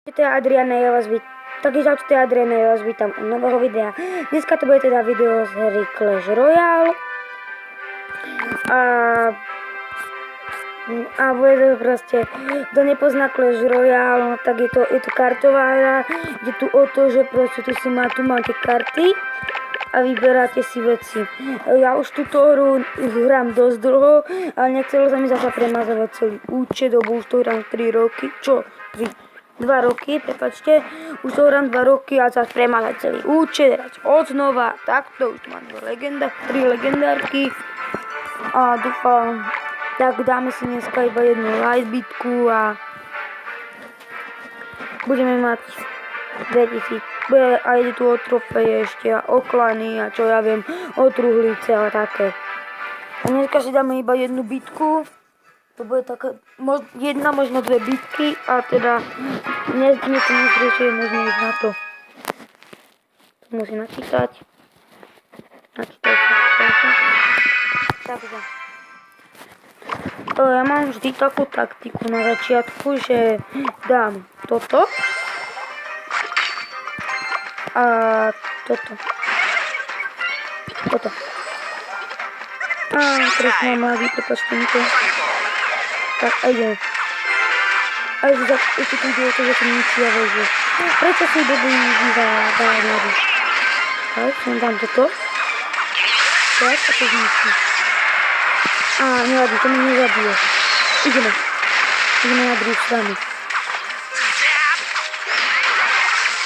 To je Adriana, ja vás vítam. Takže čaute, to je Adriana, ja vás vítam u nového videa. Dneska to bude teda video z hry Clash Royale. A bude to proste, kto nepozná Clash Royale, tak je to kartová hra. Je tu o to, že proste tu máte karty a vyberáte si veci. Ja už túto hru hrám dosť dlho, ale nechcelo sa mi zasa premazávať celý účet, lebo už to hrám 3 roky. 2 roky, prepačte, už to hrám 2 roky a zase premazať celý účet, hrať odznova, takto, už tu mám 3 legendárky a dúfam, tak dáme si dneska iba jednu light bitku a budeme mať 2000, a ide tu o trofeje ešte a o klany a čo ja viem, o truhlice a také. A dneska si dáme iba jednu bitku. To bude taká, jedna, možno 2 bitky a teda dnes to nezriešie, možno ísť na to. To musím načítať. Takže. Ja mám vždy takú taktiku na začiatku, že dám toto. A toto. Teraz mám mladý, prepačte mi to. Tak, a ideme. A ešte tu ide o to, že som ničia väžu. Prečo si dobujú za nádu? Tak, som dám toto. Tak, a to zničí. Nevadí, to mi nezabije. Ideme na druhú stranu.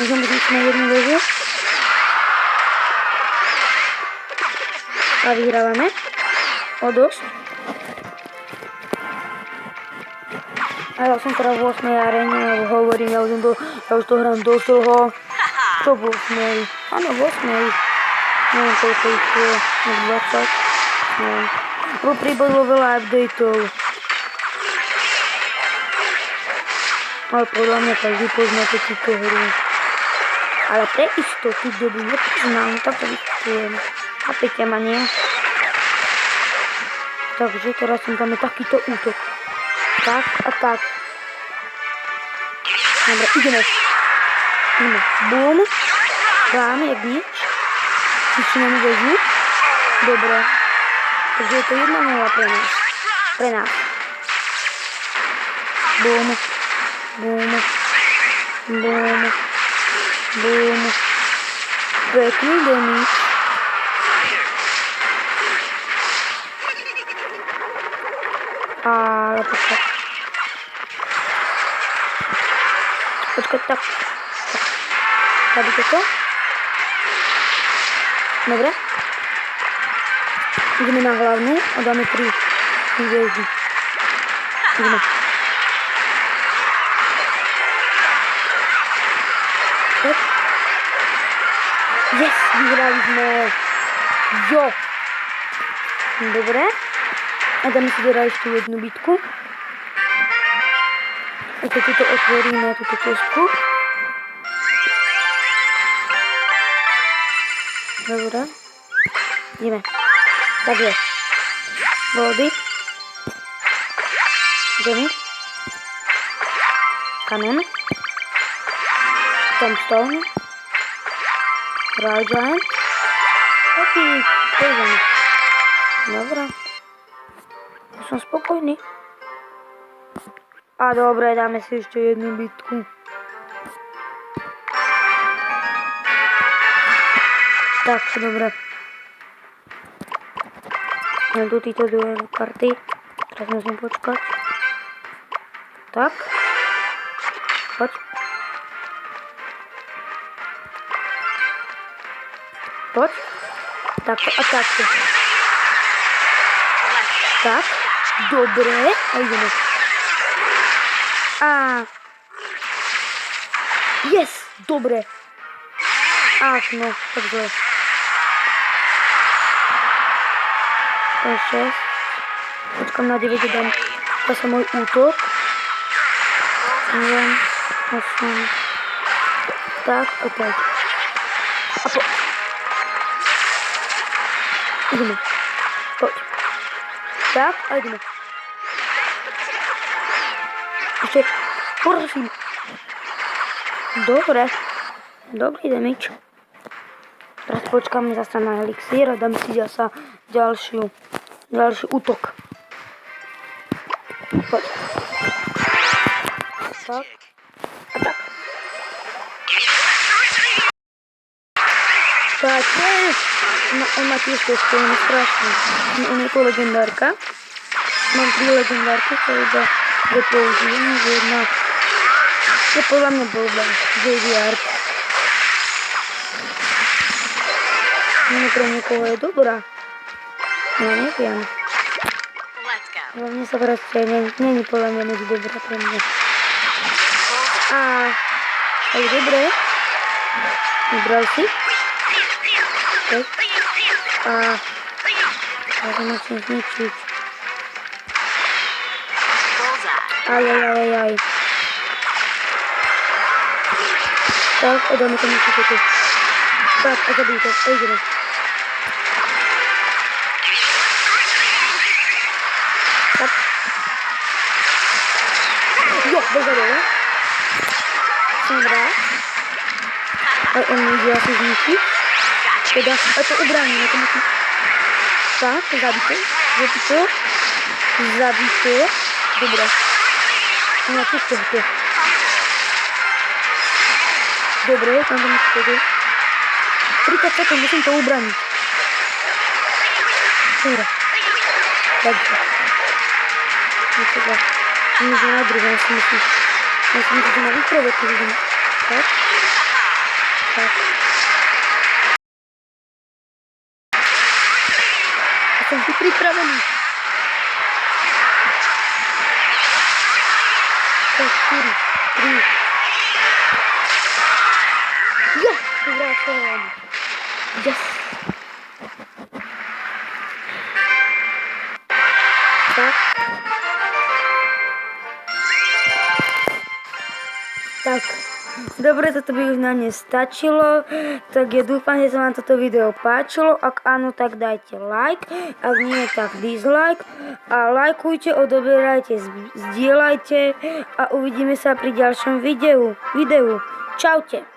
Môžem byť na jednu väžu. A vyhrávame. O dosť. A ja som teda v 8. aréne, alebo hovorím, ja už to hrám dosť dlho. Čo v 8? Áno, v 8. Neviem, koľko ich je, 20. Neviem. Lebo pribudlo veľa updateov. Ale podľa mňa každý poznáte túto hru. Ale pre istotu, kto by nepoznal, tak to vysvetľujem. Chápete ma, nie? Takže teraz si dáme takýto útok. Tak a tak. Dobre, ideme. Bum. Dáme, jak nič. Vyčíname väžu. Dobre. Takže je to 1-0 pre nás. Bum. Pekný damage. Ale počkať, tak. Zabíte to? Dobre. Ideme na hlavnú a dáme 3 hviezdy. Ideme. Tak. Yes, vyhrali sme. Jo. Dobre. A dáme si teda ešte jednu bitku. A keď tu otvoríme túto čestku. Dobre. Ideme. Takže. Body. Jenny. Kanon. Tombstone. Royal Giant. Epic. Poison. Dobre. Som spokojný. A dobre, dáme si ešte jednu bitku. Tak, dobre. Mám tu títo dve karty. Teraz musím počkať. Tak. Poď. Tak, a tak. Tak. Dobre, a ideme. Yes, dobre. No, tak zle. To je 6. Počkám na 9, dám zase môj útok. 7, 8. Tak, a tak. Ideme. Poď. Tak, a ideme. Ešte, prosím. Dobre. Dobrý damage. Teraz počkáme zasa na elixír a dáme si zasa ďalší útok. Poď. Tak. A tak. Tak, on má tiež to je strašné. On je to legendárka. Mám 3 legendárky, to iba použijem. Jedna je podľa mňa blbá. Graveyard. No pre niekoho je dobrá. Ja neviem. Hlavne sa proste není podľa mňa moc dobrá pre mňa. A je dobré. Vybral si. Tak. A ja to musím zničiť. Ajajajajaj. Tak, a dáme to ničiť toto. Tak, a zabij to. A ideme. Tak. Jo, bez dole. Som rád. A on mi ide asi zničiť. Teda, a to ubránime, to musím... Tak, zabito. Dobre. No, čisto to. Dobre, tam to musí to. 30 sekúnd, musím to ubrániť. Dobre. Takže. Musím na druhé, musím to na výprove, keď idem. Tak. Tak. A som tu pripravený. Tak, 4, 3. Ja! Vrátim. Yes! Tak. Tak. Dobre, toto by už na ne stačilo. Tak ja dúfam, že sa vám toto video páčilo. Ak áno, tak dajte like. Ak nie, tak dislike. A lajkujte, odoberajte, zdieľajte. A uvidíme sa pri ďalšom videu. Čaute.